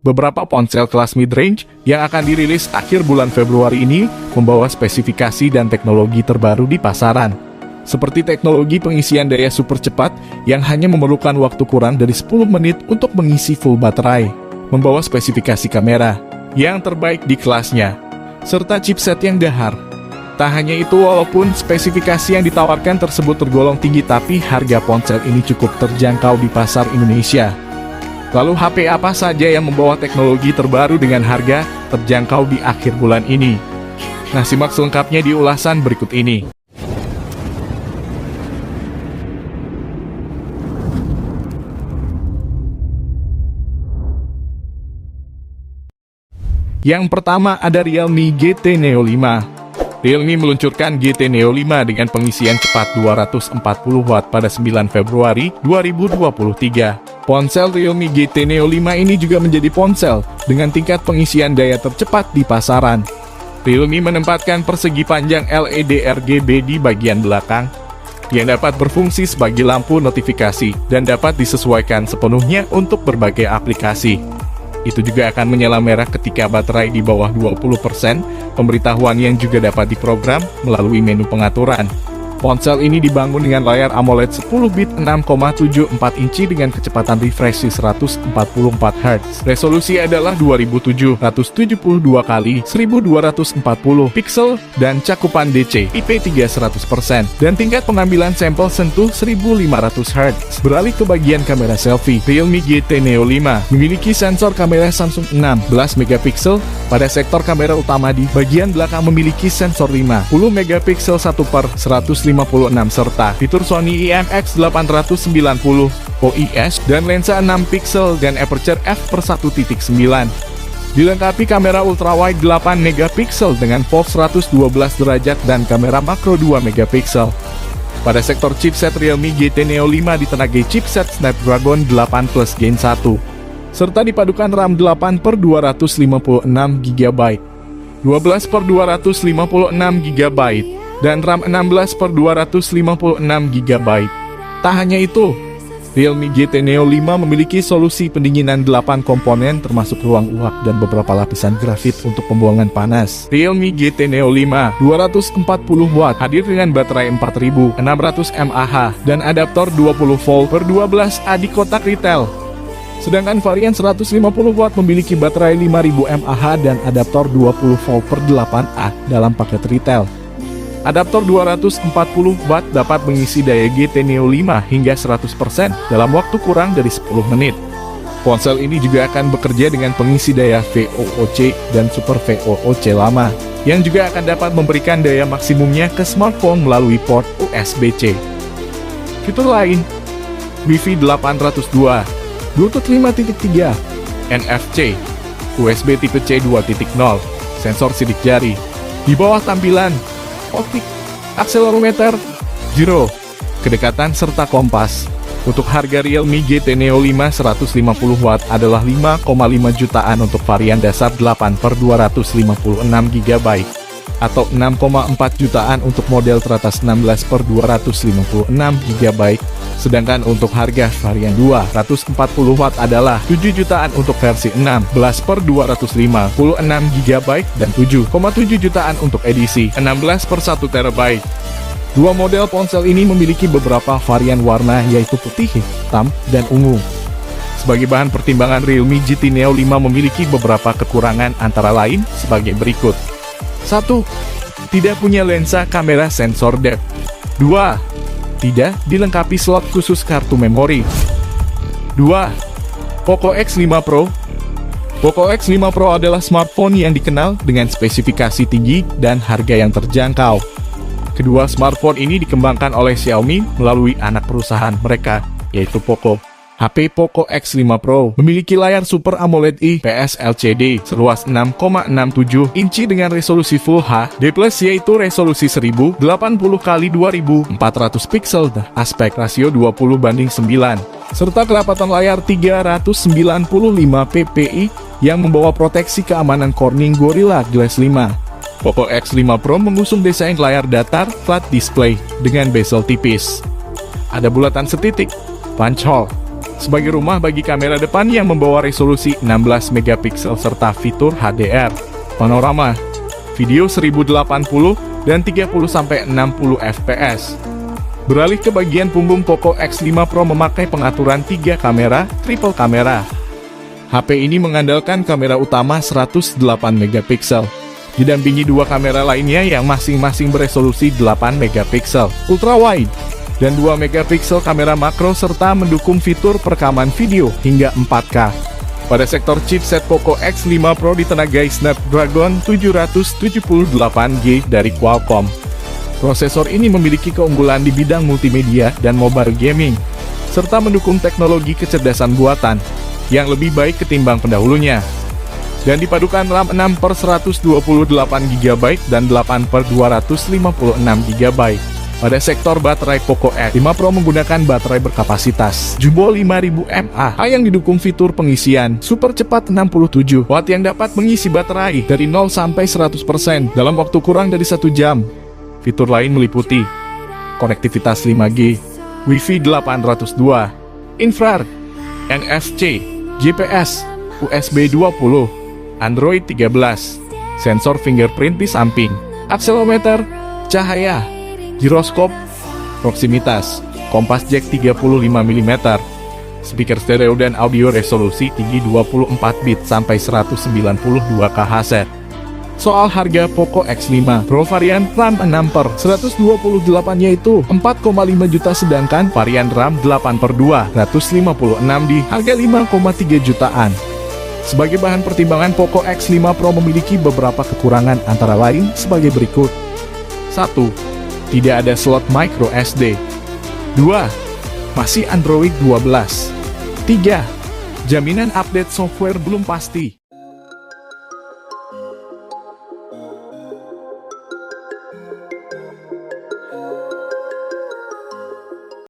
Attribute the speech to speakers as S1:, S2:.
S1: Beberapa ponsel kelas mid-range yang akan dirilis akhir bulan Februari ini membawa spesifikasi dan teknologi terbaru di pasaran. Seperti teknologi pengisian daya super cepat yang hanya memerlukan waktu kurang dari 10 menit untuk mengisi full baterai, membawa spesifikasi kamera yang terbaik di kelasnya, serta chipset yang dahar. Tak hanya itu, walaupun spesifikasi yang ditawarkan tersebut tergolong tinggi, tapi harga ponsel ini cukup terjangkau di pasar Indonesia. Lalu HP apa saja yang membawa teknologi terbaru dengan harga terjangkau di akhir bulan ini? Nah, simak selengkapnya di ulasan berikut ini. Yang pertama ada Realme GT Neo 5. Realme meluncurkan GT Neo 5 dengan pengisian cepat 240 Watt pada 9 Februari 2023. Ponsel Realme GT Neo 5 ini juga menjadi ponsel dengan tingkat pengisian daya tercepat di pasaran. Realme menempatkan persegi panjang LED RGB di bagian belakang yang dapat berfungsi sebagai lampu notifikasi dan dapat disesuaikan sepenuhnya untuk berbagai aplikasi. Itu juga akan menyala merah ketika baterai di bawah 20%, pemberitahuan yang juga dapat diprogram melalui menu pengaturan. Ponsel ini dibangun dengan layar AMOLED 10 bit 6,74 inci dengan kecepatan refresh 144 Hz. Resolusi adalah 2772 x 1240 pixel dan cakupan DCI-P3 100% dan tingkat pengambilan sampel sentuh 1500 Hz. Beralih ke bagian kamera selfie, Realme GT Neo 5 memiliki sensor kamera Samsung 16 megapiksel. Pada sektor kamera utama di bagian belakang memiliki sensor 50 megapiksel 1/156 serta fitur Sony IMX890 OIS dan lensa 6 piksel dan aperture f/1.9. Dilengkapi kamera ultrawide 8 megapiksel dengan pose 112 derajat dan kamera makro 2 megapiksel. Pada sektor chipset, Realme GT Neo 5 ditenagai chipset Snapdragon 8 Plus Gen 1 serta dipadukan RAM 8/256 GB, 12/256 GB, dan RAM 16/256 GB. Tak hanya itu, Realme GT Neo 5 memiliki solusi pendinginan 8 komponen termasuk ruang uap dan beberapa lapisan grafit untuk pembuangan panas. Realme GT Neo 5 240 Watt hadir dengan baterai 4600 mAh dan adaptor 20V/12A di kotak retail. Sedangkan varian 150 Watt memiliki baterai 5000 mAh dan adaptor 20V/8A dalam paket retail. Adaptor 240 Watt dapat mengisi daya GT Neo 5 hingga 100% dalam waktu kurang dari 10 menit. Ponsel ini juga akan bekerja dengan pengisi daya VOOC dan Super VOOC lama, yang juga akan dapat memberikan daya maksimumnya ke smartphone melalui port USB-C. Fitur lain, Wi-Fi 802, Bluetooth 5.3, NFC, USB tipe C 2.0, sensor sidik jari. Di bawah tampilan, optik, akselerometer, gyro, kedekatan serta kompas. Untuk harga Realme GT Neo 5 150 Watt adalah 5,5 jutaan untuk varian dasar 8/256 GB atau 6,4 jutaan untuk model teratas 16/256 GB. Sedangkan untuk harga varian 240 Watt adalah 7 jutaan untuk versi 16/256 GB dan 7,7 jutaan untuk edisi 16/1 TB. Dua model ponsel ini memiliki beberapa varian warna yaitu putih, hitam, dan ungu. Sebagai bahan pertimbangan, Realme GT Neo 5 memiliki beberapa kekurangan antara lain sebagai berikut. 1. Tidak punya lensa kamera sensor depth. 2. Tidak dilengkapi slot khusus kartu memori. 2. Poco X5 Pro. Poco X5 Pro adalah smartphone yang dikenal dengan spesifikasi tinggi dan harga yang terjangkau. Kedua smartphone ini dikembangkan oleh Xiaomi melalui anak perusahaan mereka, yaitu Poco. HP Poco X5 Pro memiliki layar Super AMOLED IPS LCD seluas 6,67 inci dengan resolusi Full HD+, yaitu resolusi 1080x2400 pixel dan aspek rasio 20:9, serta kedapatan layar 395 ppi yang membawa proteksi keamanan Corning Gorilla Glass 5. Poco X5 Pro mengusung desain layar datar flat display dengan bezel tipis. Ada bulatan setitik, punch hole, sebagai rumah bagi kamera depan yang membawa resolusi 16 megapiksel serta fitur HDR, panorama, video 1080 dan 30-60 fps. Beralih ke bagian punggung, Poco X5 Pro memakai pengaturan 3 kamera, triple kamera. HP ini mengandalkan kamera utama 108 megapiksel, didampingi 2 kamera lainnya yang masing-masing beresolusi 8 megapiksel ultra wide dan 2 megapiksel kamera makro serta mendukung fitur perekaman video hingga 4K. Pada sektor chipset, Poco X5 Pro ditenagai Snapdragon 778G dari Qualcomm. Prosesor ini memiliki keunggulan di bidang multimedia dan mobile gaming, serta mendukung teknologi kecerdasan buatan yang lebih baik ketimbang pendahulunya. Dan dipadukan RAM 6/128GB dan 8/256GB. Pada sektor baterai, Poco X5 Pro menggunakan baterai berkapasitas jumbo 5000 mAh yang didukung fitur pengisian super cepat 67 watt yang dapat mengisi baterai dari 0 sampai 100% dalam waktu kurang dari 1 jam. Fitur lain meliputi konektivitas 5G, Wi-Fi 802, infrared, NFC, GPS, USB 20, Android 13, sensor fingerprint di samping, akselerometer, cahaya, giroskop, proximitas, kompas jack 35 mm, speaker stereo dan audio resolusi tinggi 24 bit sampai 192 kHz. Soal harga, Poco X5 Pro varian RAM 6/128 yaitu 4,5 juta, sedangkan varian RAM 8/256 di harga 5,3 jutaan. Sebagai bahan pertimbangan, Poco X5 Pro memiliki beberapa kekurangan antara lain sebagai berikut. 1. Tidak ada slot micro SD. 2. Masih Android 12. 3. Jaminan update software belum pasti.